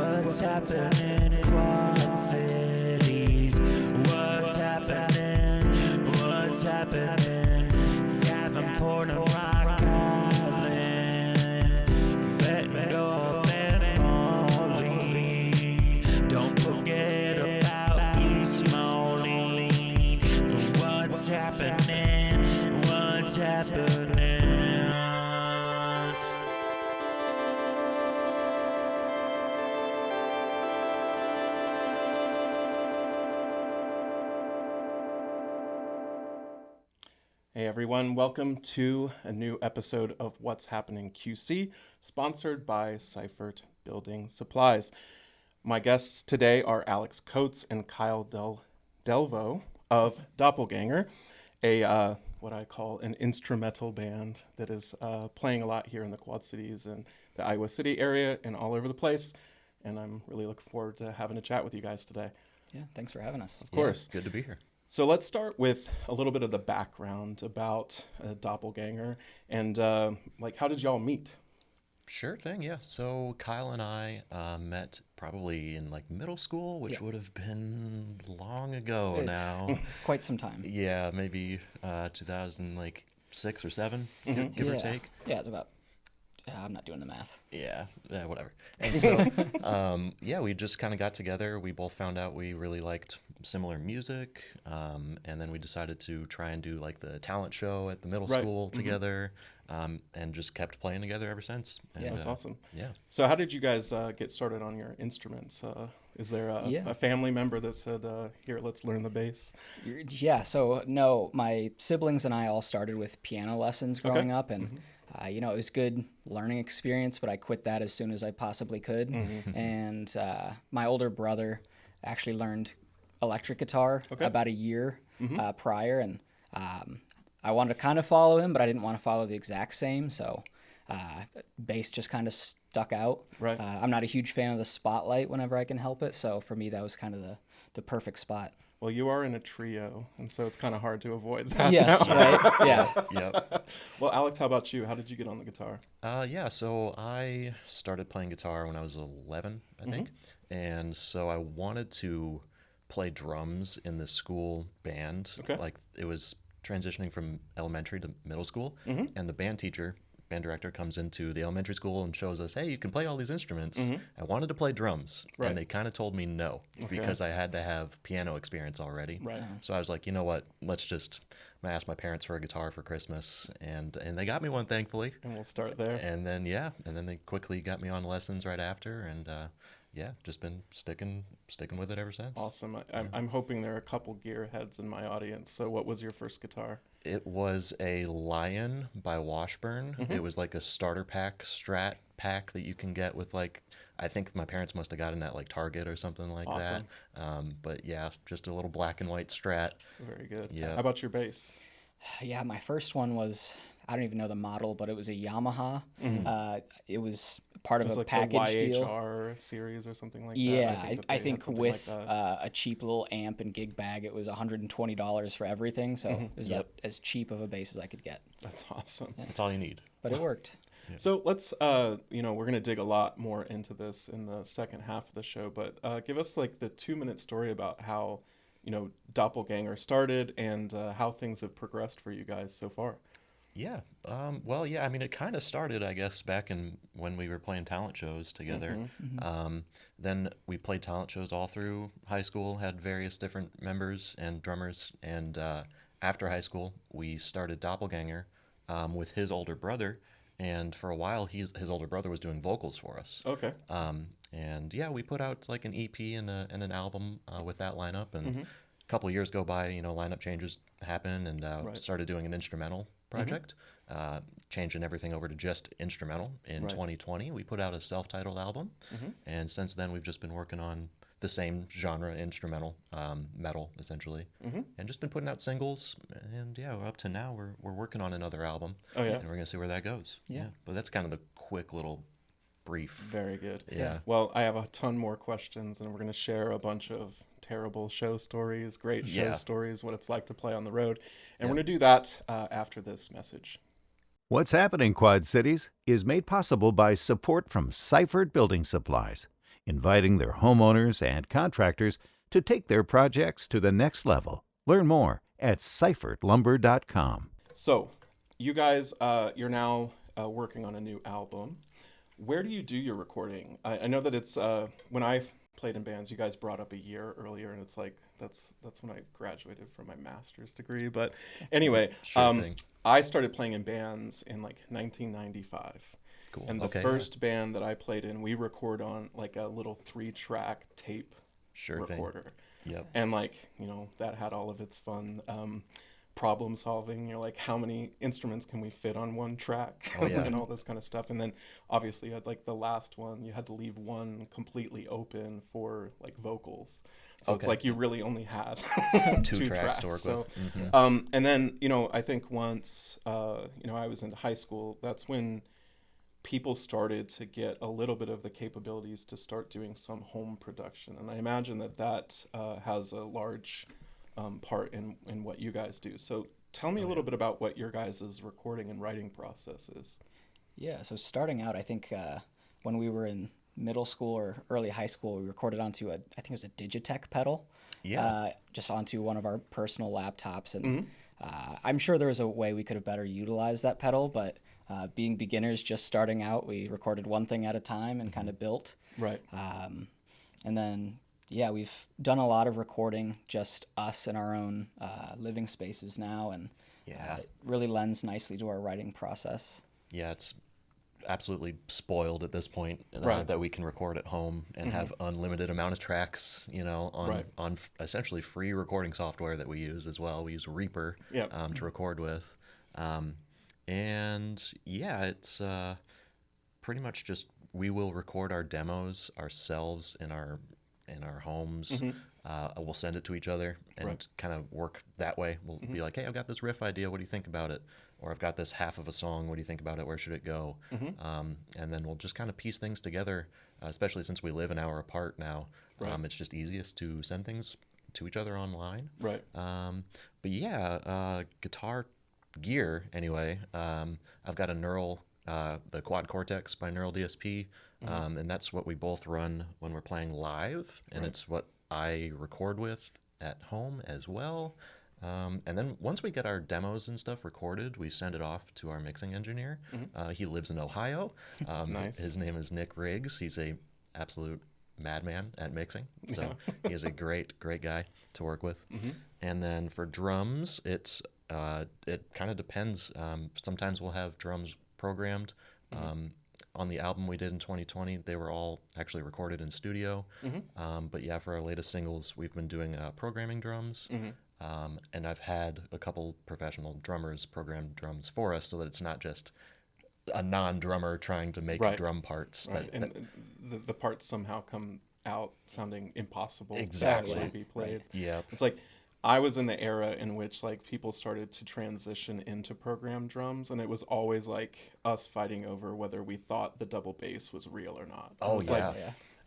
What's happening in Quad Cities? What's happening? What's happening? Davenport and Rock Island. Bettendorf and Moline. Don't forget about East Moline. What's happening? What's happening? Hey everyone, welcome to a new episode of What's Happening QC, sponsored by Seifert Building Supplies. My guests today are Alex Coats and Kyle Delveau of Doppelganger, a what I call an instrumental band that is playing a lot here in the Quad Cities and the Iowa City area and all over the place. And I'm really looking forward to having a chat with you guys today. Yeah, thanks for having us. Of course. Good to be here. So let's start with a little bit of the background about Doppelganger and how did y'all meet? Sure thing, yeah. So Kyle and I met probably in middle school, which would have been long ago It's now. Quite some time. Yeah, maybe 2006 or 7, give or take. Yeah, it's about. I'm not doing the math. Yeah, whatever. And so, we just kind of got together. We both found out we really liked similar music, and then we decided to try and do the talent show at the middle school together, and just kept playing together ever since. And, That's awesome. Yeah. So how did you guys get started on your instruments? Is there a family member that said, here, let's learn the bass? Yeah, so no, my siblings and I all started with piano lessons growing up, and it was good learning experience, but I quit that as soon as I possibly could. And my older brother actually learned electric guitar about a year prior, and I wanted to kind of follow him, but I didn't want to follow the exact same, so bass just kind of stuck out. Right. I'm not a huge fan of the spotlight whenever I can help it, so for me that was kind of the perfect spot. Well, you are in a trio, and so it's kind of hard to avoid that. Yes, right? Yeah. Yep. Well, Alex, how about you? How did you get on the guitar? So I started playing guitar when I was 11, I think. And so I wanted to play drums in the school band. Okay. It was transitioning from elementary to middle school. And the band director comes into the elementary school and shows us, hey, you can play all these instruments. I wanted to play drums. Right. And they kind of told me no, because I had to have piano experience already. Right. So I was like, you know what, I asked my parents for a guitar for Christmas, and they got me one, thankfully. And we'll start there. And then, they quickly got me on lessons right after, and just been sticking with it ever since. Awesome. I'm hoping there are a couple gearheads in my audience. So what was your first guitar? It was a Lion by Washburn. It was like a starter pack, Strat pack that you can get with I think my parents must have gotten at Target or something like Awesome. that. But yeah, just a little black and white Strat. Very good. Yeah. How about your bass? Yeah, my first one was, I don't even know the model, but it was a Yamaha. It was part of a package the deal. YHR series or something like Yeah, that. I think with a cheap little amp and gig bag, it was $120 for everything. So it was about as cheap of a bass as I could get. That's awesome. That's all you need. But it worked. So let's, we're going to dig a lot more into this in the second half of the show, but give us the 2-minute story about how, Doppelganger started and how things have progressed for you guys so far. Yeah. It kind of started, I guess, back in when we were playing talent shows together. Then we played talent shows all through high school, had various different members and drummers. And after high school, we started Doppelganger with his older brother. And for a while, his older brother was doing vocals for us. Okay. We put out an EP and an album with that lineup. And a couple of years go by, lineup changes happen, and started doing an instrumental project, changing everything over to just instrumental. In 2020, we put out a self-titled album, and since then we've just been working on the same genre, instrumental, metal, essentially, and just been putting out singles, and up to now we're working on another album, and we're gonna see where that goes. But that's kind of the quick little brief. Very good. Yeah. Well, I have a ton more questions, and we're going to share a bunch of terrible show stories, great show stories, what it's like to play on the road. And we're going to do that after this message. What's Happening, Quad Cities is made possible by support from Seifert Building Supplies. inviting their homeowners and contractors to take their projects to the next level. Learn more at seifertlumber.com. So, you guys, you're now working on a new album. Where do you do your recording? I know that it's when I played in bands, you guys brought up a year earlier, and it's like that's when I graduated from my master's degree. But anyway, I started playing in bands in like 1995. Cool. And the first band that I played in, we record on like a little 3-track tape recorder. Yep. And like, you know, that had all of its fun problem solving. You're like, how many instruments can we fit on one track? And all this kind of stuff. And then obviously you had like the last one, you had to leave one completely open for like vocals. So it's like you really only had two tracks to work with. And then, you know, I think once, you know, I was in high school, that's when people started to get a little bit of the capabilities to start doing some home production. And I imagine that has a large part in what you guys do. So tell me a little bit about what your guys' recording and writing process is. Yeah, so starting out, I think when we were in middle school or early high school, we recorded onto I think it was a Digitech pedal. Yeah. Just onto one of our personal laptops. And I'm sure there was a way we could have better utilized that pedal, but being beginners just starting out, we recorded one thing at a time and kind of built. Right. And then, yeah, we've done a lot of recording, just us in our own living spaces now, and it really lends nicely to our writing process. Yeah, it's absolutely spoiled at this point that we can record at home and have unlimited amount of tracks, you know, on essentially free recording software that we use as well. We use Reaper to record with. And yeah, it's pretty much just we will record our demos ourselves in our homes. We'll send it to each other and kind of work that way. We'll be like, hey, I've got this riff idea. What do you think about it? Or I've got this half of a song. What do you think about it? Where should it go? And then we'll just kind of piece things together, especially since we live an hour apart now. It's just easiest to send things to each other online. Right. But yeah, guitar gear anyway. I've got a Neural, the Quad Cortex by Neural DSP, and that's what we both run when we're playing live, and it's what I record with at home as well. And then once we get our demos and stuff recorded, we send it off to our mixing engineer. He lives in Ohio. Nice. His name is Nick Riggs. He's a absolute madman at mixing. So he is a great guy to work with. And then for drums, it kind of depends. Sometimes we'll have drums programmed. On the album we did in 2020, they were all actually recorded in studio. But yeah, for our latest singles, we've been doing programming drums. And I've had a couple professional drummers program drums for us so that it's not just a non-drummer trying to make drum parts. And the parts somehow come out sounding impossible to actually be played. Yeah. It's like I was in the era in which like people started to transition into program drums, and it was always like us fighting over whether we thought the double bass was real or not. Oh yeah.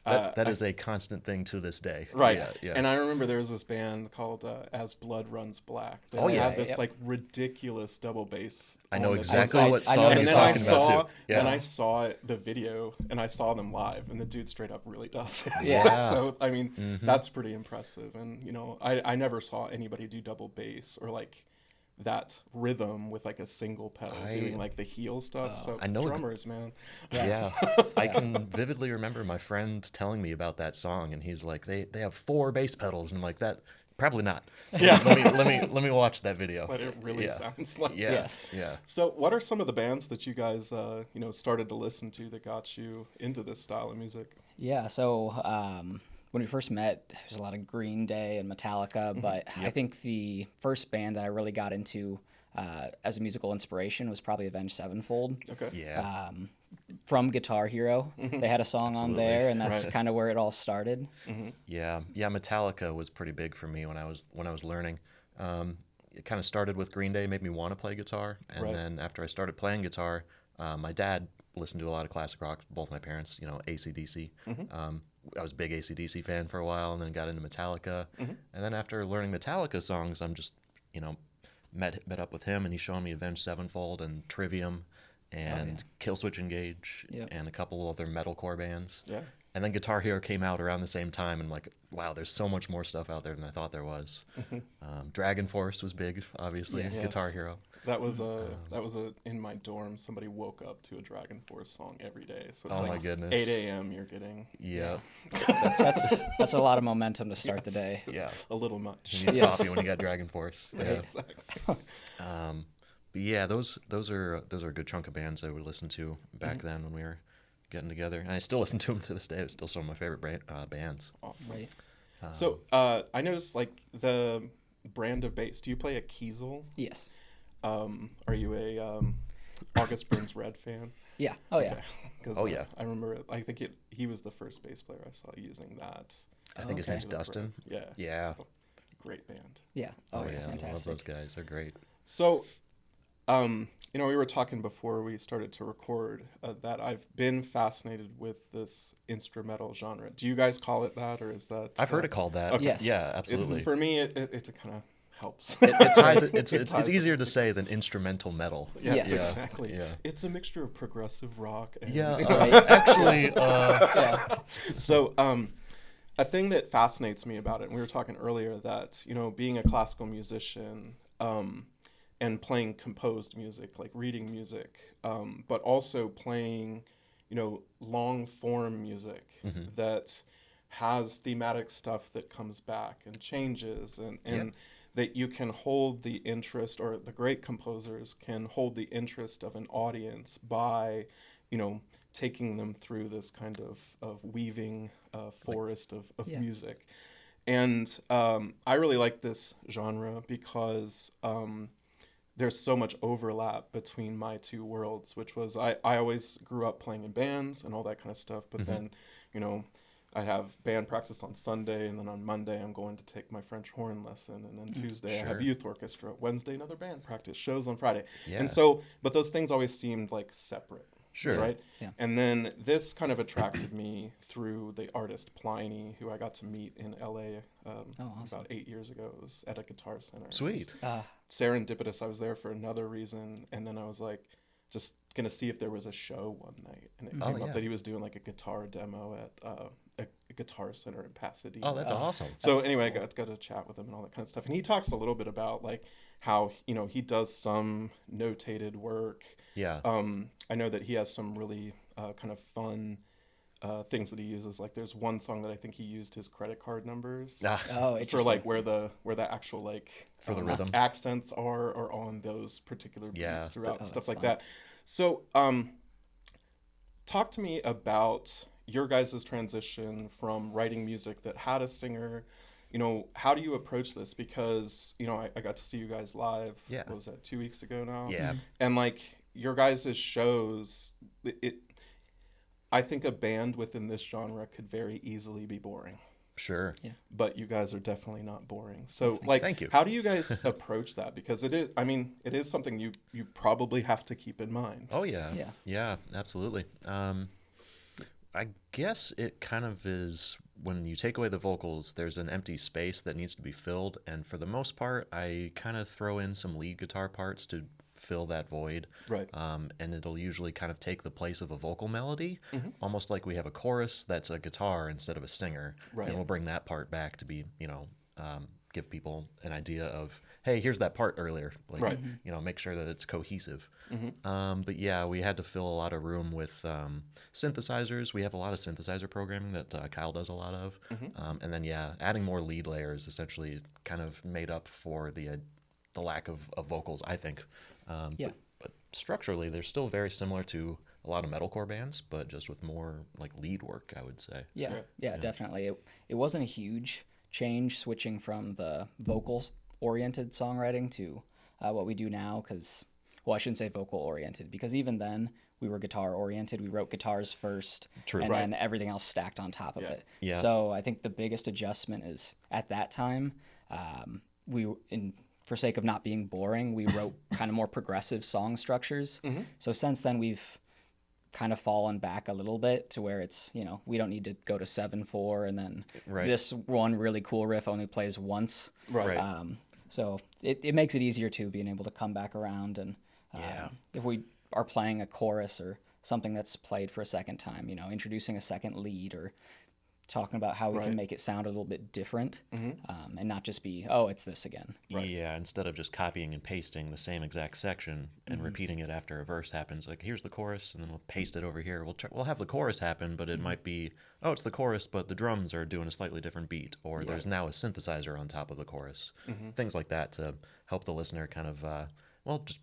That is a constant thing to this day. Right. Yeah. And I remember there was this band called As Blood Runs Black. They had this like ridiculous double bass. I know exactly what song you're talking about too. And I saw the video and I saw them live, and the dude straight up really does it. So I mean, that's pretty impressive. And you know, I never saw anybody do double bass or like that rhythm with like a single pedal doing like the heel stuff. So I know drummers, man. Yeah. I can vividly remember my friend telling me about that song, and he's like, they have 4 bass pedals, and I'm like, that probably not. Yeah. let me watch that video. But it really sounds like yes. Yeah. So what are some of the bands that you guys you know started to listen to that got you into this style of music? Yeah, so when we first met, there was a lot of Green Day and Metallica, but I think the first band that I really got into as a musical inspiration was probably Avenged Sevenfold. Okay. Yeah. From Guitar Hero, they had a song on there, and that's kind of where it all started. Yeah. Metallica was pretty big for me when I was learning. It kind of started with Green Day, made me want to play guitar, and then after I started playing guitar, my dad listened to a lot of classic rock. Both my parents, you know, AC/DC. I was a big AC/DC fan for a while, and then got into Metallica. And then after learning Metallica songs, I'm just, you know, met up with him, and he's showing me Avenged Sevenfold and Trivium and Killswitch Engage and a couple other metalcore bands. And then Guitar Hero came out around the same time, and like, wow, there's so much more stuff out there than I thought there was. Dragon Force was big, obviously. Yes. Guitar Hero. That was in my dorm. Somebody woke up to a Dragon Force song every day. So it's Oh like my goodness. 8 a.m. You're getting Yeah. That's a lot of momentum to start the day. Yeah. a little much. You need Yes. coffee when you got Dragon Force. Yeah. Exactly. But yeah, those are a good chunk of bands I would listen to back then when we were getting together, and I still listen to them to this day. It's still some of my favorite bands. Awesome. Right. So I noticed like the brand of bass. Do you play a Kiesel? Yes. Are you a August Burns Red fan? Yeah. Oh yeah. 'Cause, Oh, yeah. I remember. I think he was the first bass player I saw using that. I think his Okay. name's Dustin. Yeah. Yeah. So, great band. Yeah. Oh, yeah. I love Fantastic. those guys. They're great. So, we were talking before we started to record that I've been fascinated with this instrumental genre. Do you guys call it that, or is that? I've heard it called that. Okay. Yes. Yeah, absolutely. For me, it kind of helps. It ties it. It's ties it. easier to say than instrumental metal. Yes, Yes. exactly. Yeah. It's a mixture of progressive rock and Yeah. Right. Actually, Yeah. So, a thing that fascinates me about it, and we were talking earlier that, being a classical musician and playing composed music, like reading music, but also playing, long form music that has thematic stuff that comes back and changes and that you can hold the interest, or the great composers can hold the interest of an audience by, taking them through this kind of weaving forest of Yeah. music. And I really like this genre because there's so much overlap between my two worlds, which was I always grew up playing in bands and all that kind of stuff. But then, I have band practice on Sunday, and then on Monday I'm going to take my French horn lesson, and then Tuesday I have Sure. youth orchestra, Wednesday another band practice, shows on Friday. Yeah. And so, but those things always seemed like separate. Sure. Right? Yeah. And then this kind of attracted me through the artist Pliny, who I got to meet in LA awesome. about 8 years ago. It was at a guitar center. sweet. Serendipitous. I was there for another reason, and then I was like just gonna see if there was a show one night, and it came Oh, up yeah. that he was doing like a guitar demo at a guitar center in Pasadena. Oh, that's awesome. So anyway, I got to chat with him and all that kind of stuff, and he talks a little bit about like how he does some notated work. Yeah. I know that he has some really kind of fun things that he uses. Like there's one song that I think he used his credit card numbers Oh, for interesting. like where the actual like For the rhythm. accents are on those particular beats Yeah. throughout, Oh, stuff that's like fun. that. So talk to me about your guys' transition from writing music that had a singer. How do you approach this? Because I got to see you guys live. Yeah. What was that, 2 weeks ago now? Yeah. And like your guys' shows, I think a band within this genre could very easily be boring, Sure. but you guys are definitely not boring. So like, Thank you. how do you guys approach that? Because it is something you probably have to keep in mind. Oh yeah. Yeah. Yeah, absolutely. I guess it kind of is when you take away the vocals, there's an empty space that needs to be filled, and for the most part, I kind of throw in some lead guitar parts to fill that void. Right. And it'll usually kind of take the place of a vocal melody, almost like we have a chorus that's a guitar instead of a singer. Right. And we'll bring that part back to be, give people an idea of, hey, here's that part earlier. Like, Right. Make sure that it's cohesive. But yeah, we had to fill a lot of room with synthesizers. We have a lot of synthesizer programming that Kyle does a lot of. And then, adding more lead layers essentially kind of made up for the lack of vocals, I think. But structurally, they're still very similar to a lot of metalcore bands, but just with more like lead work, I would say. Yeah, definitely. It wasn't a huge change switching from the vocals-oriented songwriting to what we do now, because, well, I shouldn't say vocal-oriented, because even then, we were guitar-oriented. We wrote guitars first, True. and Right. then everything else stacked on top of Yeah. it. Yeah. So I think the biggest adjustment is, at that time, for sake of not being boring, we wrote kind of more progressive song structures. So since then, we've kind of fallen back a little bit to where it's, we don't need to go to 7/4 and then Right. this one really cool riff only plays once. Right. So it makes it easier too, being able to come back around and Yeah. if we are playing a chorus or something that's played for a second time, you know, introducing a second lead or talking about how we can make it sound a little bit different, and not just be, oh, it's this again. Yeah, instead of just copying and pasting the same exact section and repeating it after a verse happens, like here's the chorus, and then we'll paste it over here. We'll have the chorus happen, but it might be, oh, it's the chorus, but the drums are doing a slightly different beat, or there's now a synthesizer on top of the chorus. Things like that to help the listener kind of, just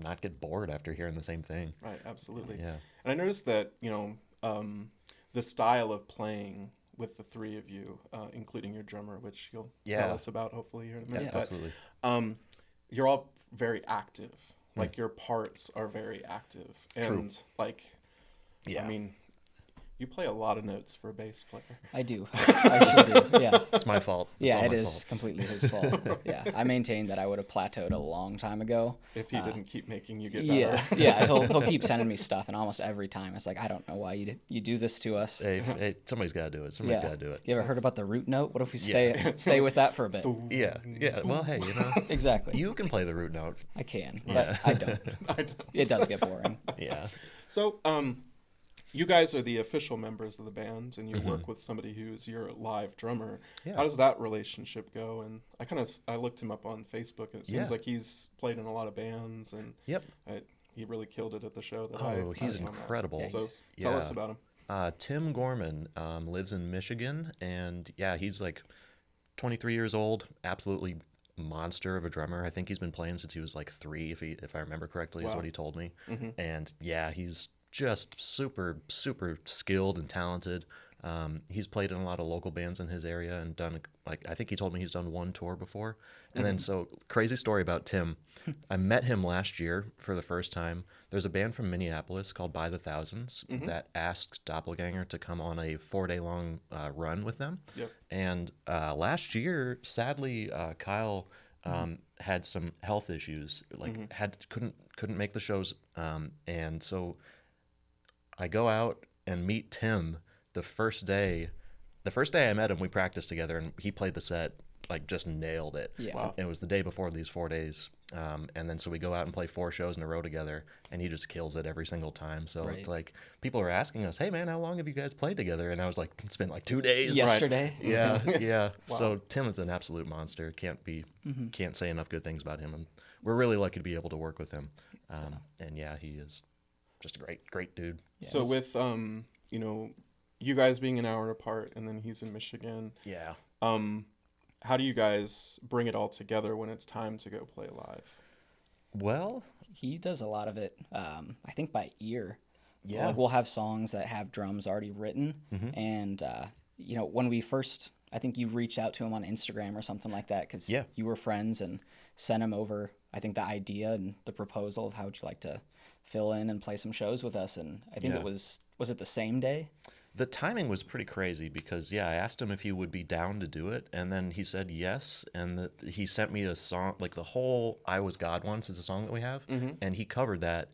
not get bored after hearing the same thing. Right, absolutely. Yeah. And I noticed that, you know, the style of playing with the three of you, including your drummer, which you'll tell us about hopefully here in a minute. Yeah, absolutely. You're all very active. Like your parts are very active. And like, I mean, you play a lot of notes for a bass player. I do. I sure do. Yeah. It's my fault. It is completely his fault. Yeah. I maintain that I would have plateaued a long time ago. If he didn't keep making you get better. Yeah. He'll keep sending me stuff, and almost every time it's like, I don't know why you do this to us. Hey, somebody's got to do it. Somebody's got to do it. You ever heard about the root note? What if we stay with that for a bit? Yeah. Well, hey, you know. Exactly. You can play the root note. I can, but I don't. It does get boring. Yeah. So, you guys are the official members of the band, and you work with somebody who's your live drummer. Yeah. How does that relationship go? And I looked him up on Facebook, and it seems like he's played in a lot of bands, and he really killed it at the show. He's incredible. So tell us about him. Tim Gorman lives in Michigan, and he's like 23 years old, absolutely monster of a drummer. I think he's been playing since he was like 3, if I remember correctly, is what he told me. And he's just super, super skilled and talented. He's played in a lot of local bands in his area and done, I think he told me he's done 1 tour before. And then, so crazy story about Tim. I met him last year for the first time. There's a band from Minneapolis called By the Thousands that asked Doppelganger to come on a 4-day-long run with them. And last year, sadly, Kyle had some health issues, couldn't make the shows. And so I go out and meet Tim the first day. The first day I met him, we practiced together, and he played the set, just nailed it. Yeah. Wow. It was the day before these 4 days. And then so we go out and play 4 shows in a row together, and he just kills it every single time. So it's like, people are asking us, hey man, how long have you guys played together? And I was like, it's been 2 days. Yesterday. Yeah. Wow. So Tim is an absolute monster. Can't say enough good things about him. And we're really lucky to be able to work with him. And he is just a great dude. Yeah, so with, you know, you guys being an hour apart, and then he's in Michigan. Yeah. How do you guys bring it all together when it's time to go play live? Well, he does a lot of it, I think, by ear. Yeah. We'll have songs that have drums already written. And, you know, when we first, I think you reached out to him on Instagram or something like that, because you were friends, and sent him over, I think, the idea and the proposal of how would you like to fill in and play some shows with us. And I think it was it the same day? The timing was pretty crazy because, I asked him if he would be down to do it, and then he said yes, and he sent me a song, the whole I Was God Once is a song that we have, and he covered that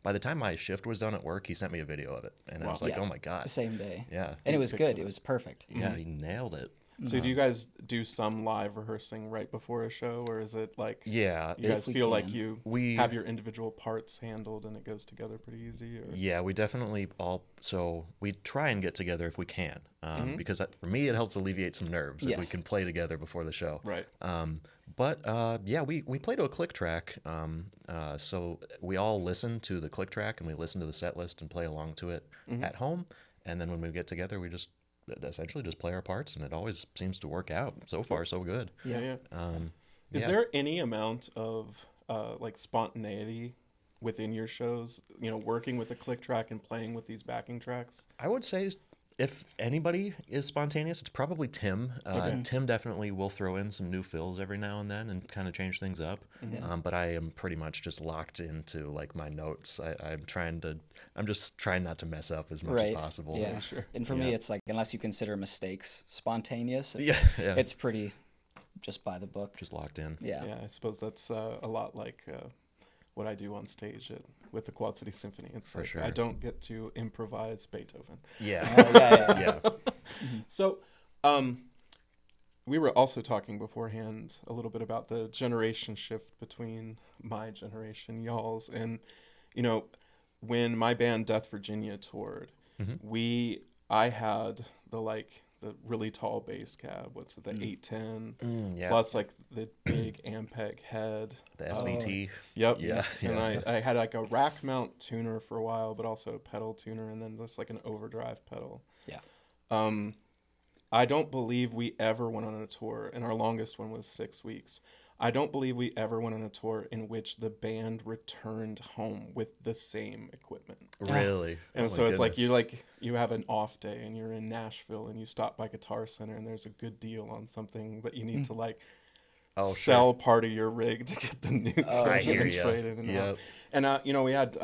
by the time my shift was done at work, he sent me a video of it, and I was like, oh my God. The same day. Yeah. And it was good. It was perfect. Yeah, he nailed it. So do you guys do some live rehearsing right before a show, or is it like you guys feel like we have your individual parts handled and it goes together pretty easy? Or? Yeah, we definitely we try and get together if we can, because for me it helps alleviate some nerves if we can play together before the show. Right. We play to a click track, so we all listen to the click track and we listen to the set list and play along to it at home, and then when we get together we just essentially just play our parts, and it always seems to work out. So far, so good. Yeah. Is there any amount of spontaneity within your shows? You know, working with a click track and playing with these backing tracks. I would say if anybody is spontaneous, it's probably Tim. Tim definitely will throw in some new fills every now and then and kind of change things up. But I am pretty much just locked into my notes. I'm just trying not to mess up as much as possible. Yeah, sure. And for me, it's unless you consider mistakes spontaneous, it's pretty just by the book. Just locked in. Yeah, I suppose that's a lot like what I do on stage with the Quad City Symphony. It's I don't get to improvise Beethoven. Yeah. So, we were also talking beforehand a little bit about the generation shift between my generation, y'all's, and you know, when my band Death Virginia toured, I had the really tall bass cab. What's it? The 810 yeah. plus like the big Ampeg head. The SVT. Yep. Yeah. And I had like a rack mount tuner for a while, but also a pedal tuner, and then just like an overdrive pedal. Yeah. I don't believe we ever went on a tour, and our longest one was 6 weeks. I don't believe we ever went on a tour in which the band returned home with the same equipment. Really? And so it's like you have an off day and you're in Nashville and you stop by Guitar Center and there's a good deal on something, but you need to like sell part of your rig to get the new thing demonstrated. And we had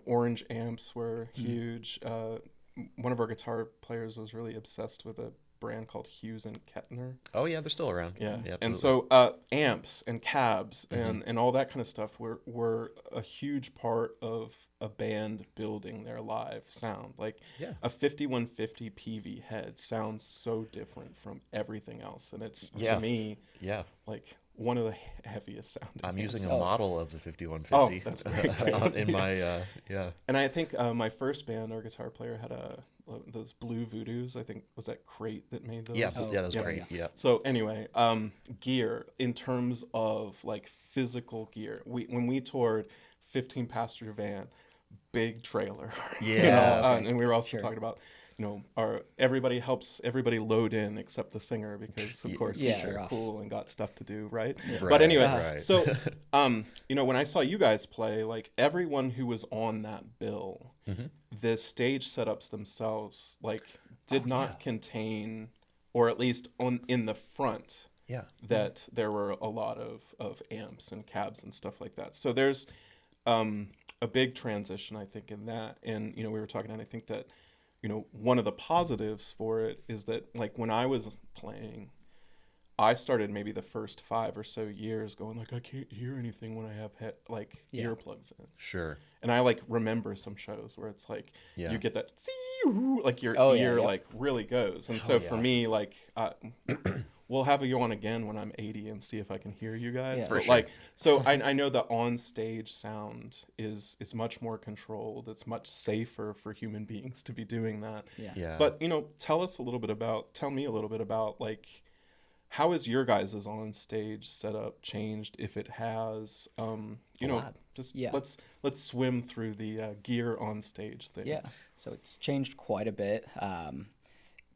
orange amps were huge. One of our guitar players was really obsessed with a brand called Hughes and Kettner. Oh yeah, they're still around. Yeah. Absolutely. And so amps and cabs and all that kind of stuff were a huge part of a band building their live sound. Like a 5150 PV head sounds so different from everything else, and it's to me like one of the heaviest sounding. I'm amps. using a model of the 5150. Oh, that's great. In my And I think my first band, our guitar player had those blue Voodoos. I think was that Crate that made those. Yes, that was great. Yeah. So anyway, gear in terms of like physical gear. When we toured, 15-passenger van, big trailer. Yeah. And we were also talking about, everybody helps everybody load in except the singer because of course he's cool and got stuff to do, right? But anyway, so when I saw you guys play, like everyone who was on that bill, the stage setups themselves did not contain, or at least in the front, that there were a lot of amps and cabs and stuff like that. So there's a big transition, I think, in that. And we were talking, and I think that one of the positives for it is that like when I was playing, I started maybe the first 5 or so years going like, I can't hear anything when I have earplugs in. Sure. And I remember some shows where it's like you get that like your ear like really goes. And so for me, like we'll have you on again when I'm 80 and see if I can hear you guys. Yeah, for sure. So I know the on-stage sound is much more controlled. It's much safer for human beings to be doing that. Yeah. But tell me a little bit about like, how is your guys' on-stage setup changed, if it has? Let's swim through the gear on-stage thing. Yeah, so it's changed quite a bit.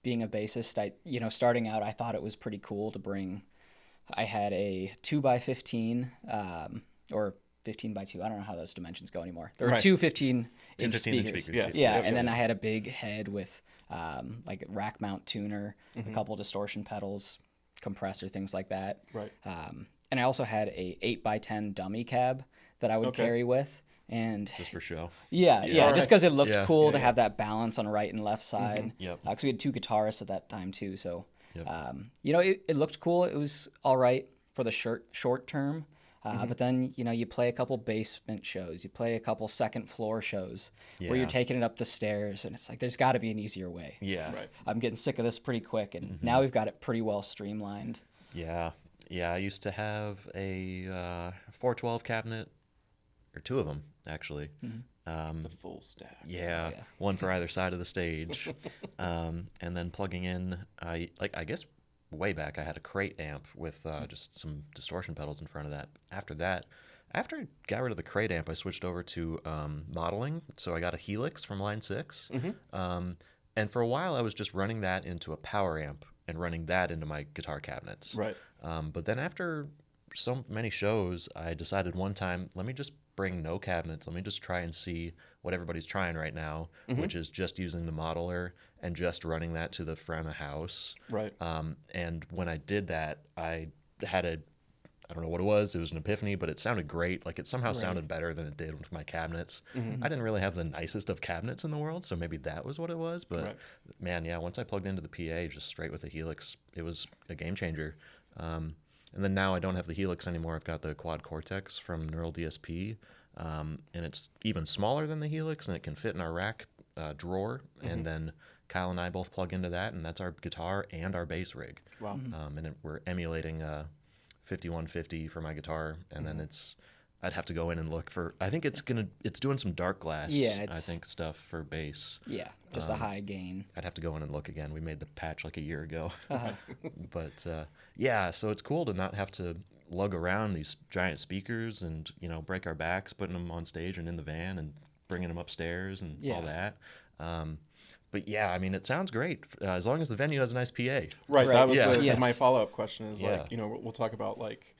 Being a bassist, starting out, I thought it was pretty cool to bring. I had a 2x15 or 15x2. I don't know how those dimensions go anymore. There were two 15-inch speakers. And then I had a big head with like a rack mount tuner, a couple distortion pedals, compressor, things like that. Right. And I also had a 8x10 dummy cab that I would carry with. And just for show. Yeah, just because it looked cool to have that balance on right and left side. Because we had 2 guitarists at that time too, so it looked cool. It was all right for the short term, but then you play a couple basement shows, you play a couple second floor shows where you're taking it up the stairs, and it's like there's got to be an easier way. Yeah, right. I'm getting sick of this pretty quick, and now we've got it pretty well streamlined. Yeah. I used to have a 412 cabinet. Or 2 of them, actually. The full stack. Yeah, one for either side of the stage. And then plugging in, I guess way back, I had a Crate amp with just some distortion pedals in front of that. After I got rid of the Crate amp, I switched over to modeling. So I got a Helix from Line 6. And for a while, I was just running that into a power amp and running that into my guitar cabinets. Right. But then after so many shows, I decided one time, let me just bring no cabinets. Let me just try and see what everybody's trying right now, which is just using the modeler and just running that to the front of the house. Right. And when I did that, I had I don't know what it was an epiphany, but it sounded great. Like it somehow sounded better than it did with my cabinets. I didn't really have the nicest of cabinets in the world, so maybe that was what it was. But man, once I plugged into the PA just straight with the Helix, it was a game changer. And then now I don't have the Helix anymore. I've got the Quad Cortex from Neural DSP, and it's even smaller than the Helix, and it can fit in our rack drawer. And then Kyle and I both plug into that, and that's our guitar and our bass rig. Wow. And we're emulating 5150 for my guitar, and then it's I'd have to go in and look for. I think it's doing some dark glass. Yeah, I think stuff for bass. Yeah, just a high gain. I'd have to go in and look again. We made the patch like a year ago. Uh-huh. But yeah, so it's cool to not have to lug around these giant speakers and break our backs putting them on stage and in the van and bringing them upstairs and all that. But yeah, I mean, it sounds great as long as the venue has a nice PA. Right. That was Yes. my follow-up question is Yeah. like, we'll talk about like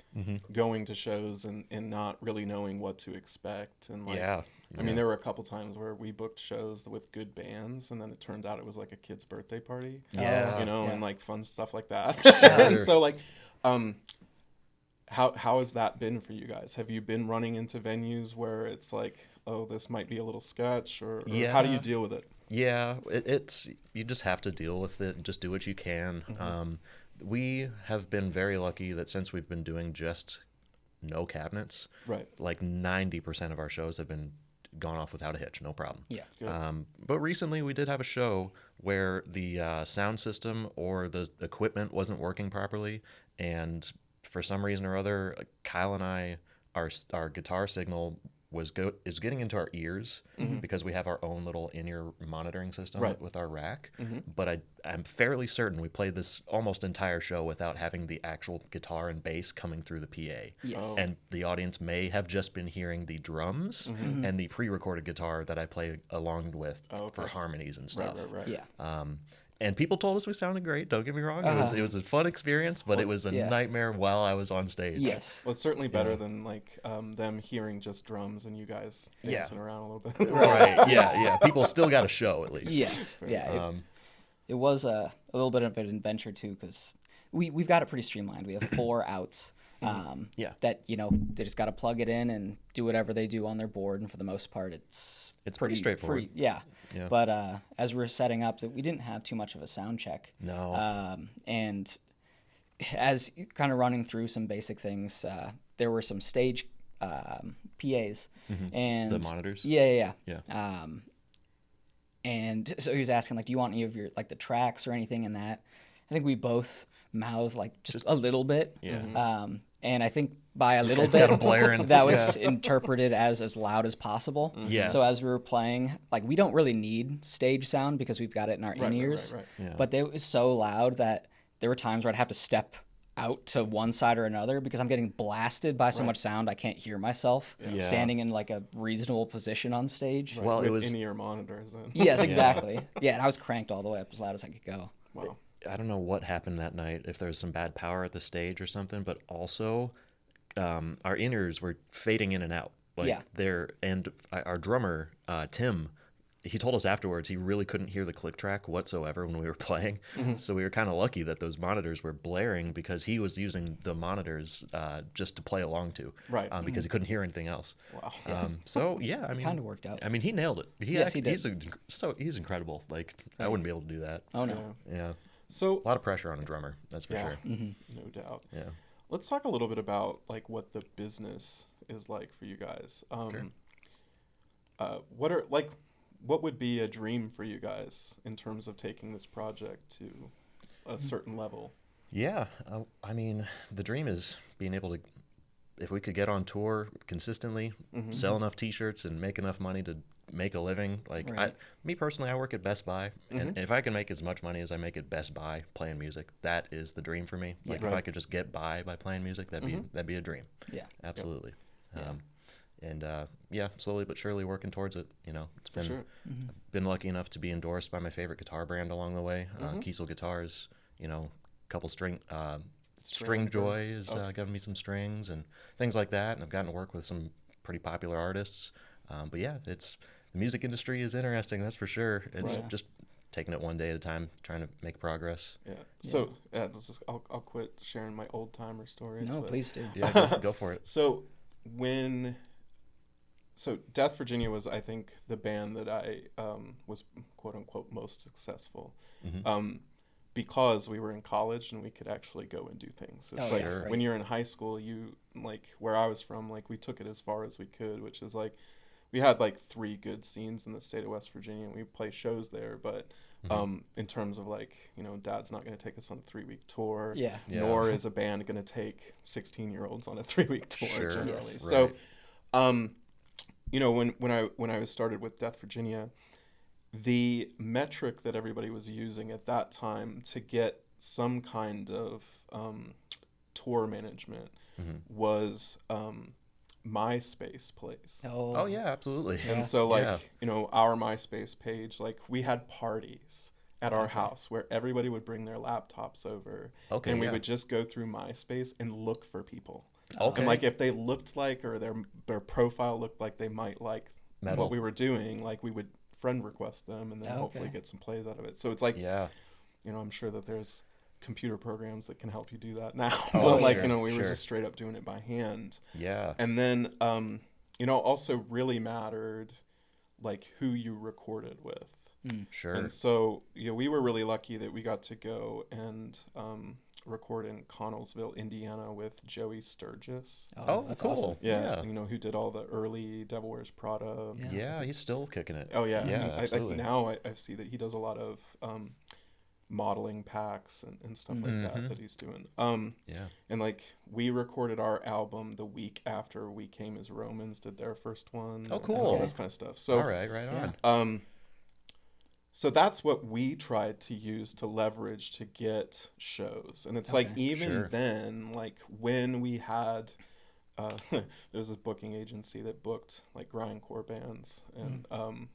going to shows and not really knowing what to expect. And like, I mean, there were a couple times where we booked shows with good bands and then it turned out it was like a kid's birthday party. Yeah. And like fun stuff like that. Sure. And so like, how has that been for you guys? Have you been running into venues where it's like, oh, this might be a little sketch or how do you deal with it? Yeah, it's you just have to deal with it and just do what you can. We have been very lucky that since we've been doing just no cabinets, Right. like 90% of our shows have been gone off without a hitch, no problem. Yeah. But recently we did have a show where the sound system or the equipment wasn't working properly, and for some reason or other, Kyle and I, our guitar signal is getting into our ears because we have our own little in-ear monitoring system with our rack. But I'm fairly certain we played this almost entire show without having the actual guitar and bass coming through the PA. Yes. Oh. And the audience may have just been hearing the drums and the pre-recorded guitar that I play along with for harmonies and stuff. Right. Yeah. And people told us we sounded great. Don't get me wrong. It was a fun experience, but it was a nightmare while I was on stage. Yes. Well, it's certainly better than like them hearing just drums and you guys dancing around a little bit. Right. Yeah. People still got a show at least. Yes. Yeah. It was a little bit of an adventure too, because we've got it pretty streamlined. We have 4 outs. That they just got to plug it in and do whatever they do on their board, and for the most part it's pretty straightforward. Yeah. But as we were setting up, we didn't have too much of a sound check. No. And as kind of running through some basic things, there were some stage PAs and The monitors? Yeah. Yeah. And so he was asking, like, do you want any of your, like, the tracks or anything in that? I think we both mouthed, like, just a little bit. Yeah. And I think by a little It's got a bit, blaring. that was interpreted as loud as possible. Yeah. So as we were playing, like, we don't really need stage sound because we've got it in our in-ears. Right. Yeah. But it was so loud that there were times where I'd have to step out to one side or another because I'm getting blasted by so much sound I can't hear myself standing in like a reasonable position on stage. Right. Well, With it was in-ear monitors. And... Yes, exactly. Yeah, and I was cranked all the way up as loud as I could go. Wow. I don't know what happened that night, if there was some bad power at the stage or something, but also our in-ears were fading in and out. Our drummer, Tim, he told us afterwards he really couldn't hear the click track whatsoever when we were playing. So we were kind of lucky that those monitors were blaring because he was using the monitors just to play along to. Right. Because he couldn't hear anything else. Wow. So yeah, I mean, Kind of worked out. I mean, he nailed it. Yes, he did. He's incredible. Like I wouldn't be able to do that. Oh, no. Yeah. So A lot of pressure on a drummer, that's for sure. no doubt. Yeah. Let's talk a little bit about like what the business is like for you guys. What would be a dream for you guys in terms of taking this project to a certain level? Yeah. I mean, the dream is being able to, if we could get on tour consistently, sell enough T-shirts and make enough money to make a living. Like me personally, I work at Best Buy, and if I can make as much money as I make at Best Buy playing music, that is the dream for me. Like if I could just get by playing music, that'd be a dream. Yeah. Absolutely. Slowly but surely working towards it. It's been been lucky enough to be endorsed by my favorite guitar brand along the way, Kiesel Guitars. Couple String Joy has given me some strings and things like that, and I've gotten to work with some pretty popular artists. But yeah, the music industry is interesting, that's for sure. It's just taking it one day at a time, trying to make progress. Yeah. So I'll quit sharing my old timer stories. No, please do. Yeah, go for it. So Death Virginia was, I think, the band that I was quote unquote most successful. Because we were in college and we could actually go and do things. It's when you're in high school, you like where I was from, like we took it as far as we could, which is like we had like 3 good scenes in the state of West Virginia and we play shows there, but in terms of like, Dad's not going to take us on a 3-week tour, nor is a band going to take 16-year-olds on a 3-week tour generally. Yes. So You know, when I was started with Death Virginia, the metric that everybody was using at that time to get some kind of tour management was MySpace plays. Oh yeah, absolutely. And so like, you know, our MySpace page, like we had parties at our house where everybody would bring their laptops over and we would just go through MySpace and look for people. And like if they looked like, or their profile looked like they might like what we were doing, like we would friend request them and then hopefully get some plays out of it. So it's like, you know, I'm sure that there's computer programs that can help you do that now. But like, you know, we were just straight up doing it by hand. Yeah. And then, you know, also really mattered like who you recorded with. Sure. And so, you know, we were really lucky that we got to go and record in Connellsville, Indiana with Joey Sturgis. Oh, that's cool. awesome. Yeah, you know, who did all the early Devil Wears Prada. Yeah, he's still kicking it. Oh, yeah. Yeah, absolutely. Now I see that he does a lot of modeling packs and stuff like that he's doing. And like we recorded our album the week after We Came as Romans did their first one. Oh, cool. And all this kind of stuff. So, all right, right on. So that's what we tried to use to leverage to get shows. And it's like even then, like when we had there was this booking agency that booked like grindcore bands and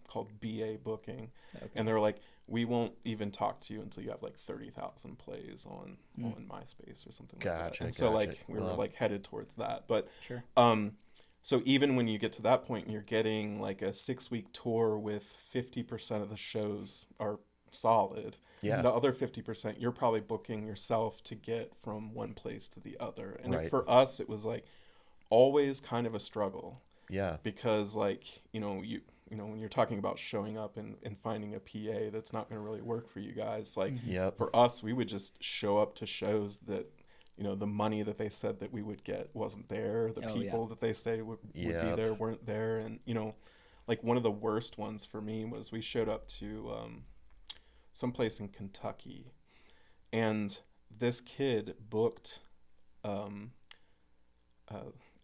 called BA Booking. And they're like, we won't even talk to you until you have like 30,000 plays on MySpace or something like that. And so like we were like headed towards that. But so even when you get to that point and you're getting like a 6-week tour with 50% of the shows are solid, the other 50% you're probably booking yourself to get from one place to the other. And for us, it was like always kind of a struggle. Yeah. Because like, you know, when you're talking about showing up and finding a PA that's not going to really work for you guys, like for us, we would just show up to shows that, you know, the money that they said that we would get wasn't there. The people that they say would be there weren't there. And, you know, like one of the worst ones for me was we showed up to someplace in Kentucky. And this kid booked,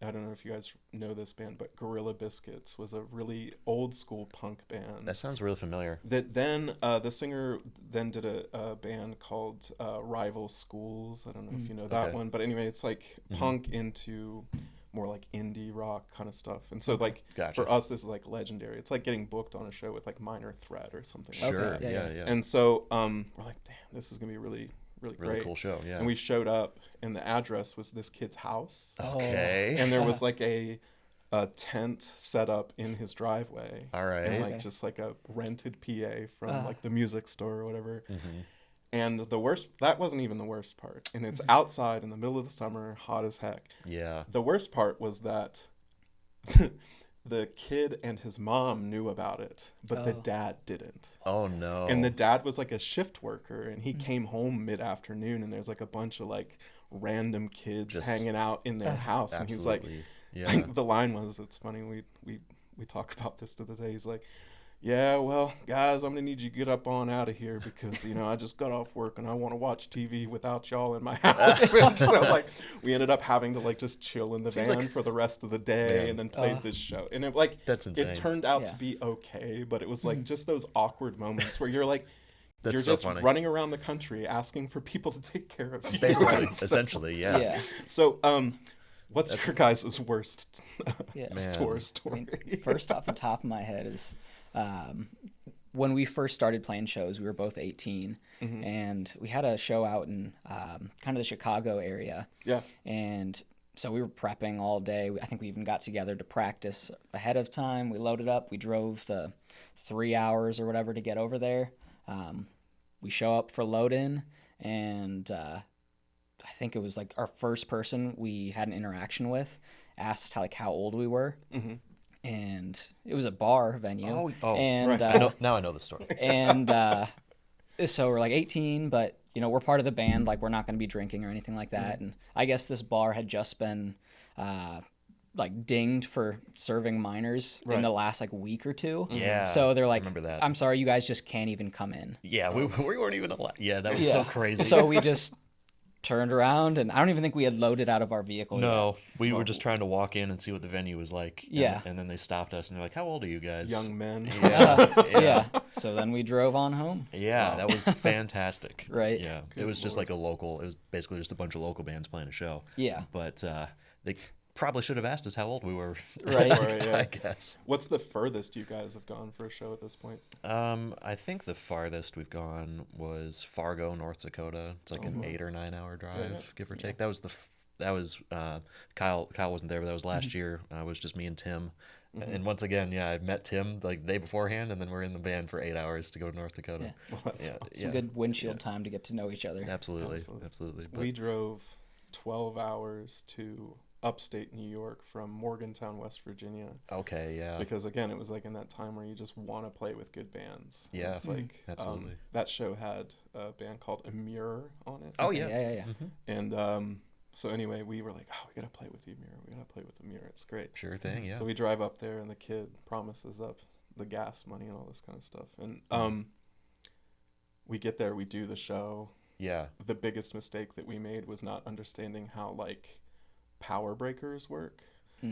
I don't know if you guys know this band, but Gorilla Biscuits was a really old school punk band. That sounds really familiar. That then the singer then did a band called Rival Schools. I don't know if you know that one, but anyway, it's like punk into more like indie rock kind of stuff. And so like for us, this is like legendary. It's like getting booked on a show with like Minor Threat or something like that. Yeah. And so we're like, damn, this is gonna be really great. Cool show. Yeah. And we showed up and the address was this kid's house. Okay. And there was like a tent set up in his driveway. All right. And like just like a rented PA from like the music store or whatever. And that wasn't even the worst part. And it's outside in the middle of the summer, hot as heck. Yeah. The worst part was that the kid and his mom knew about it, but the dad didn't. Oh no. And the dad was like a shift worker and he came home mid-afternoon and there's like a bunch of like random kids just hanging out in their house. And he's like, the line was, it's funny, we talk about this to this day. He's like, yeah, well, guys, I'm gonna need you to get up on out of here because, you know, I just got off work and I want to watch TV without y'all in my house. And so like we ended up having to like just chill in the van for the rest of the day and then played this show. And it like that's insane. It turned out to be okay, but it was like just those awkward moments where you're like That's you're so just funny. running around the country asking for people to take care of you. Basically, essentially, yeah. So what's your guys' worst tour story? I mean, first off the top of my head is when we first started playing shows, we were both 18, and we had a show out in kind of the Chicago area. Yeah. And so we were prepping all day. I think we even got together to practice ahead of time. We loaded up. We drove the 3 hours or whatever to get over there. We show up for load-in, and I think it was like our first person we had an interaction with asked how old we were. And it was a bar venue. And right. Now I know the story. And so we're like 18, but you know, we're part of the band. Like, we're not going to be drinking or anything like that. And I guess this bar had just been like dinged for serving minors in the last like week or two. Yeah. So they're like, remember that. I'm sorry, you guys just can't even come in. Yeah, we weren't even allowed. Yeah, that was so crazy. So we just turned around, and I don't even think we had loaded out of our vehicle No, we were just trying to walk in and see what the venue was like. Yeah. And then they stopped us and they're like, "How old are you guys?" Young men. yet. Yeah. So then we drove on home. Yeah, that was fantastic. Right. Yeah. Good It was just Lord. like it was basically just a bunch of local bands playing a show. Yeah. But they probably should have asked us how old we were. Right. Right, yeah. I guess. What's the furthest you guys have gone for a show at this point? I think the farthest we've gone was Fargo, North Dakota. It's like an 8 or 9 hour drive, give or take. That was Kyle wasn't there, but that was last year. It was just me and Tim. And once again, I met Tim like the day beforehand, and then we're in the van for 8 hours to go to North Dakota. Yeah. Some good windshield time to get to know each other. Absolutely. But We drove 12 hours to upstate New York from Morgantown, West Virginia. okay, yeah. Because again, it was like in that time where you just want to play with good bands. Yeah, It's like absolutely. that show had a band called Amir on it. Oh yeah. Yeah. And so anyway, we were like, oh, we gotta play with the Amir. We gotta play with Amir. It's great. Sure thing, yeah. So we drive up there, and the kid promises up the gas money and all this kind of stuff. And we get there, we do the show. Yeah. The biggest mistake that we made was not understanding how like power breakers work.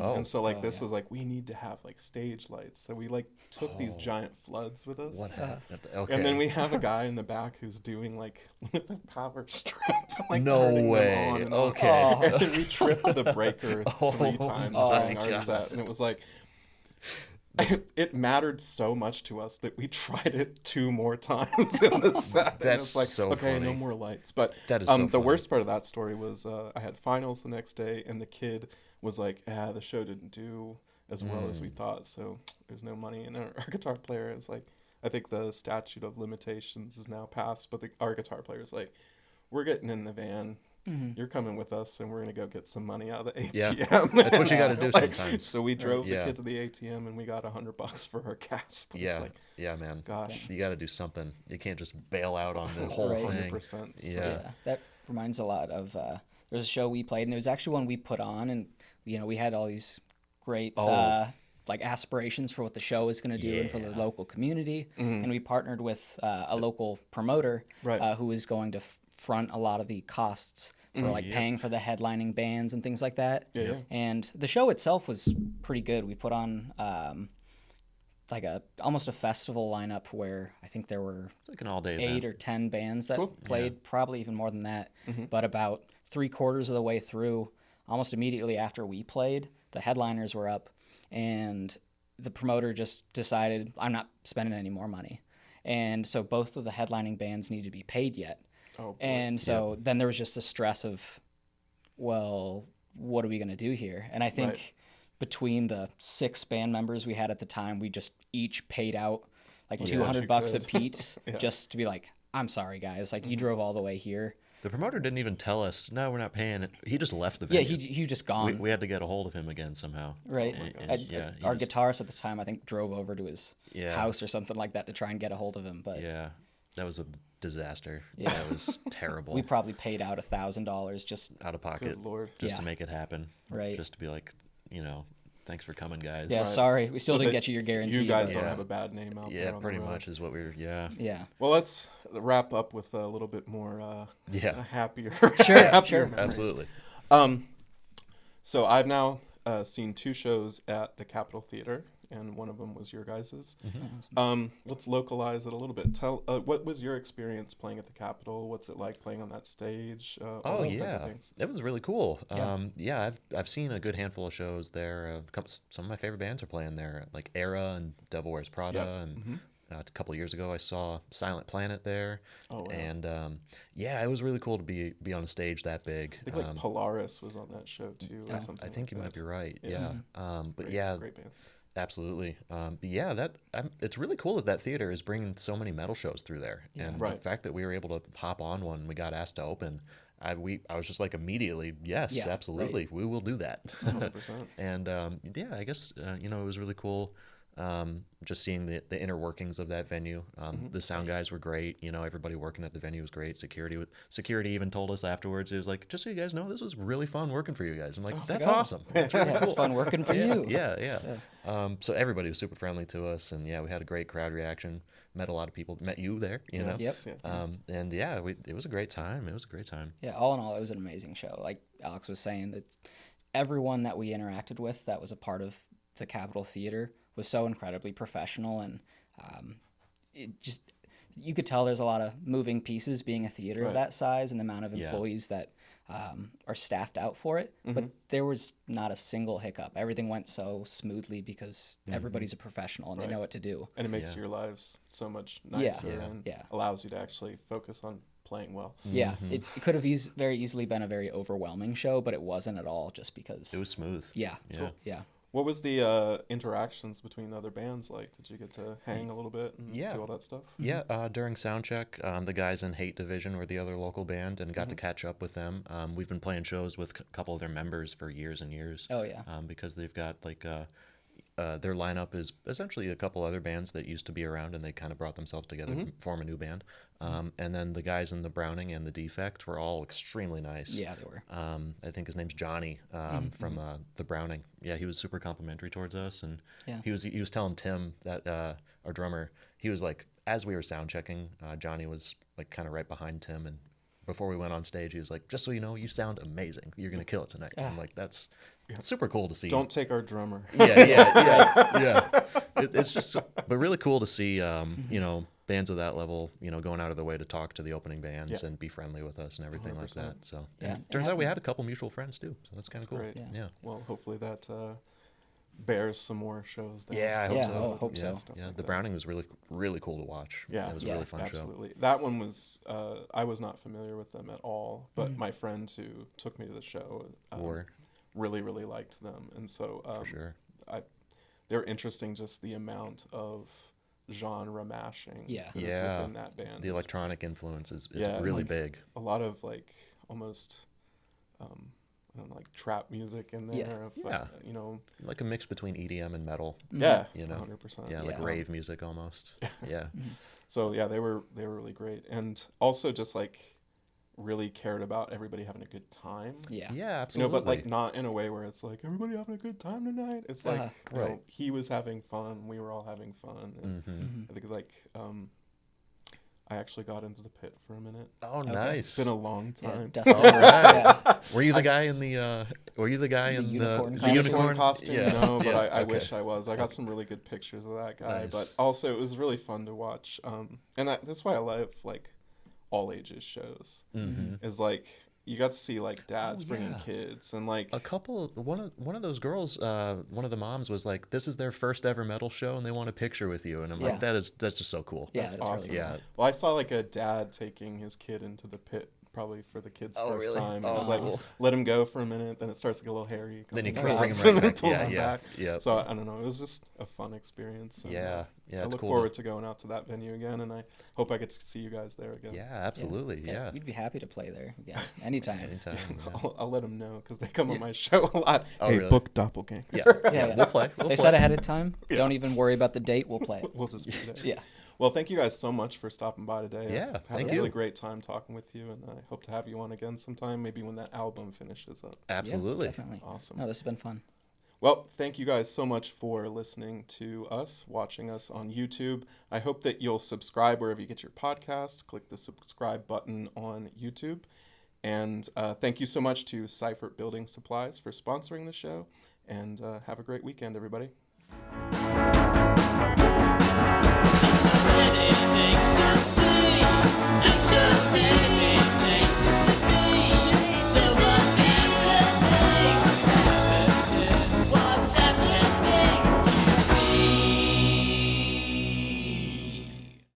Oh. And so like this was like, we need to have like stage lights. So we like took these giant floods with us. What happened? Okay. And then we have a guy in the back who's doing like with the power strip, like No turning them way. on and Okay. off. And then we tripped the breaker 3 times during our gosh. set, and it was like it mattered so much to us that we tried it 2 more times in the set. And That's it's like, so okay, funny. no more lights. But That is so the funny. worst part of that story was I had finals the next day, and the kid was like, the show didn't do as well as we thought, so there's no money. And our guitar player is like, I think the statute of limitations is now passed, but our guitar player is like, we're getting in the van. You're coming with us, and we're gonna go get some money out of the ATM. Yeah, that's what you gotta do sometimes. So we drove the Yeah. kid to the ATM, and we got $100 for her gas. But Yeah. it's like, Yeah, man. gosh, You got to do something. You can't just bail out on the whole Right. thing. 100%. So Yeah. That reminds a lot of there's a show we played, and it was actually one we put on, and we had all these great like aspirations for what the show was going to do and for the local community, and we partnered with a local promoter Right. who was going to front a lot of the costs for like paying for the headlining bands and things like that. Yeah. And the show itself was pretty good. We put on like almost a festival lineup where I think there were It's like an all-day 8 event. or 10 bands that Cool. played, probably even more than that. But about 3/4 of the way through, almost immediately after we played, the headliners were up, and the promoter just decided, I'm not spending any more money. And so both of the headlining bands need to be paid yet. Oh, boy. And so then there was just the stress of, well, what are we going to do here? And I think Right. between the 6 band members we had at the time, we just each paid out like much $200 you a could. piece just to be like, I'm sorry, guys. Like, you drove all the way here. The promoter didn't even tell us, no, we're not paying it. He just left the Yeah, venue. he just gone. We had to get a hold of him again somehow. Right. Yeah, he Our just- guitarist at the time, I think, drove over to his Yeah. house or something like that to try and get a hold of him. But Yeah, that was a disaster. Yeah. That was terrible. we probably paid out $1,000 just Out of pocket. Good Lord. Just Yeah. to make it happen. Right. Just to be like, thanks for coming, guys. Yeah, Right. sorry. We still So didn't that get you your guarantee. You guys but- don't Yeah. have a bad name out there. Yeah, on the pretty road. much is what we were, Yeah. Well, let's wrap up with a little bit more Yeah. happier. Sure, happier sure. memories. Absolutely. So I've now seen 2 shows at the Capitol Theater, and one of them was your guys's. Let's localize it a little bit. Tell what was your experience playing at the Capitol? What's it like playing on that stage? All Oh those kinds of yeah, things. it was really cool. Yeah. I've seen a good handful of shows there. Some of my favorite bands are playing there, like Era and Devil Wears Prada, Yep. and a couple years ago I saw Silent Planet there. Oh, wow. And it was really cool to be on a stage that big. I think like Polaris was on that show too, or something. I think you like might that. be right. Yeah. Yeah. But Great, yeah, great bands. absolutely. It's really cool that theater is bringing so many metal shows through there, and Right. the fact that we were able to hop on one, we got asked to open. I was just like immediately, yes, Yeah, absolutely, we will do that. 100%. And I guess it was really cool. Just seeing the inner workings of that venue. The sound guys were great. You know, everybody working at the venue was great. Security even told us afterwards. It was like, just so you guys know, this was really fun working for you guys. I'm like, that's awesome. That's really It's fun working for you. Yeah. So everybody was super friendly to us, and yeah, we had a great crowd reaction. Met a lot of people. Met you there, you know. Yep. And yeah, it was a great time. It was a great time. Yeah, all in all, it was an amazing show. Like Alex was saying, that everyone that we interacted with that was a part of the Capitol Theater was so incredibly professional, and it just, you could tell there's a lot of moving pieces being a theater of that size and the amount of employees that are staffed out for it. But there was not a single hiccup. Everything went so smoothly because everybody's a professional and they know what to do. And it makes your lives so much nicer and allows you to actually focus on playing well. Yeah, it could have very easily been a very overwhelming show, but it wasn't at all, just because it was smooth. Yeah, Cool. Yeah. What was the interactions between the other bands like? Did you get to hang a little bit and do all that stuff? Yeah, during soundcheck, the guys in Hate Division were the other local band, and got to catch up with them. We've been playing shows with a couple of their members for years and years. Oh, yeah. Because they've got like their lineup is essentially a couple other bands that used to be around, and they kind of brought themselves together to form a new band. And then the guys in the Browning and the Defect were all extremely nice. Yeah, they were. I think his name's Johnny from the Browning. Yeah, he was super complimentary towards us, and he was telling Tim, that our drummer, he was like, as we were sound checking, Johnny was like kind of right behind Tim, and before we went on stage, he was like, just so you know, you sound amazing. You're gonna kill it tonight. I'm like, that's super cool to see. Don't take our drummer. Yeah. It's just, but really cool to see, you know, bands of that level, you know, going out of their way to talk to the opening bands and be friendly with us and everything 100%. Like that. So turns out we had a couple mutual friends too. So that's kind of cool. Great. Yeah. Well, hopefully that bears some more shows down. Yeah, I hope so. Oh, hope so. Yeah, like the Browning was really cool to watch. Yeah, it was a really fun absolutely. That one was, I was not familiar with them at all, but my friend who took me to the show really liked them, and so for sure. They're interesting. Just the amount of genre mashing within that band. The electronic influence is really big. A lot of like almost I don't know, like trap music in there. You know, like a mix between EDM and metal. Yeah, you know, 100%. Yeah, like rave music almost. Yeah. So yeah, they were really great, and also just like really cared about everybody having a good time. Yeah, absolutely. You know, but like not in a way where it's like everybody having a good time tonight. It's like you know, he was having fun, we were all having fun, and I think like I actually got into the pit for a minute. Oh, nice! It's been a long time. Yeah, all right. Were you the guy in the? Were you the guy in the unicorn costume? Yeah. No, but I wish I was. I got some really good pictures of that guy. Nice. But also, it was really fun to watch. And that's why I love like all ages shows. Is like you got to see like dads bringing kids and like a couple. One of those girls. One of the moms was like, "This is their first ever metal show, and they want a picture with you." And I'm like, "That's just so cool." Yeah, that's awesome. Really cool. Well, I saw like a dad taking his kid into the pit. Probably for the kid's first time. And I was like, let him go for a minute, then it starts to get a little hairy. Then you bring him right back. Pulls him back. So I don't know. It was just a fun experience. And, I look forward to going out to that venue again, and I hope I get to see you guys there again. Yeah, absolutely. Yeah. We'd be happy to play there. Yeah, anytime. I'll let them know because they come on my show a lot. Oh, hey, really? book Doppelganger. Yeah. We'll play. They said ahead of time. Don't even worry about the date. We'll play it. We'll just be there. Yeah. Well, thank you guys so much for stopping by today. Yeah, I've had a really great time talking with you, and I hope to have you on again sometime, maybe when that album finishes up. Absolutely. Yeah, definitely. Awesome. No, this has been fun. Well, thank you guys so much for listening to us, watching us on YouTube. I hope that you'll subscribe wherever you get your podcasts. Click the subscribe button on YouTube. And thank you so much to Seifert Building Supplies for sponsoring the show. And have a great weekend, everybody. So many things to say.